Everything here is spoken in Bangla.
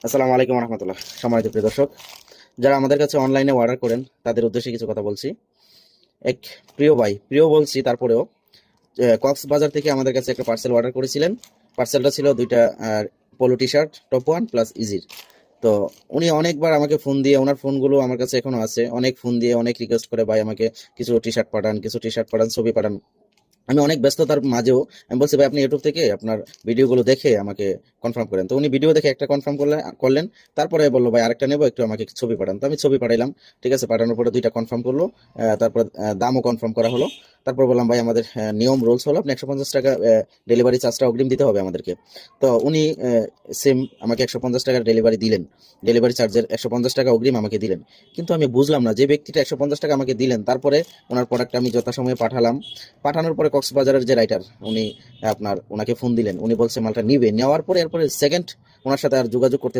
আসসালামু আলাইকুম রহমতুল্লাহ। সম্মানিত প্রিয় দর্শক, যারা আমাদের কাছে অনলাইনে অর্ডার করেন তাদের উদ্দেশ্যে কিছু কথা বলছি। এক প্রিয় ভাই, প্রিয় বলছি তারপরেও, কক্সবাজার থেকে আমাদের কাছে একটা পার্সেল অর্ডার করেছিলেন। পার্সেলটা ছিল দুইটা polo T shirt, top one plus ইজির। তো উনি অনেকবার আমাকে ফোন দিয়ে, ওনার ফোনগুলো আমার কাছে এখনো আছে, অনেক ফোন দিয়ে অনেক রিকোয়েস্ট করে, ভাই আমাকে কিছু টি শার্ট পাঠান, কিছু টি শার্ট পাঠান, ছবি পাঠান। আমি অনেক ব্যস্ততার মাঝেও আমি বলছি, ভাই আপনি ইউটিউব থেকে আপনার ভিডিওগুলো দেখে আমাকে কনফার্ম করেন। তো উনি ভিডিও দেখে একটা কনফার্ম করলেন। তারপরে বললো, ভাই আরেকটা নেবো, একটু আমাকে ছবি পাঠান। তো আমি ছবি পাঠাইলাম। ঠিক আছে, পাঠানোর পরে দুইটা কনফার্ম করলো। তারপর দামও কনফার্ম করা হলো। তারপর বললাম, ভাই আমাদের নিয়ম রুলস হলো আপনি 150 টাকা ডেলিভারি চার্জটা অগ্রিম দিতে হবে আমাদেরকে। তো উনি সেম আমাকে 150 টাকার ডেলিভারি দিলেন। ডেলিভারি চার্জের 150 টাকা অগ্রিম আমাকে দিলেন। কিন্তু আমি বুঝলাম না, যে ব্যক্তিটা 150 টাকা আমাকে দিলেন, তারপরে ওনার প্রোডাক্টটা আমি যথাসময়ে পাঠালাম। পাঠানোর পরে কক্সবাজারের যে রাইটার, উনি ওনাকে ফোন দিলেন, উনি বলছে মালটা নিবে, নেওয়ার পরে এরপরে সেকেন্ড ওনার সাথে আর যোগাযোগ করতে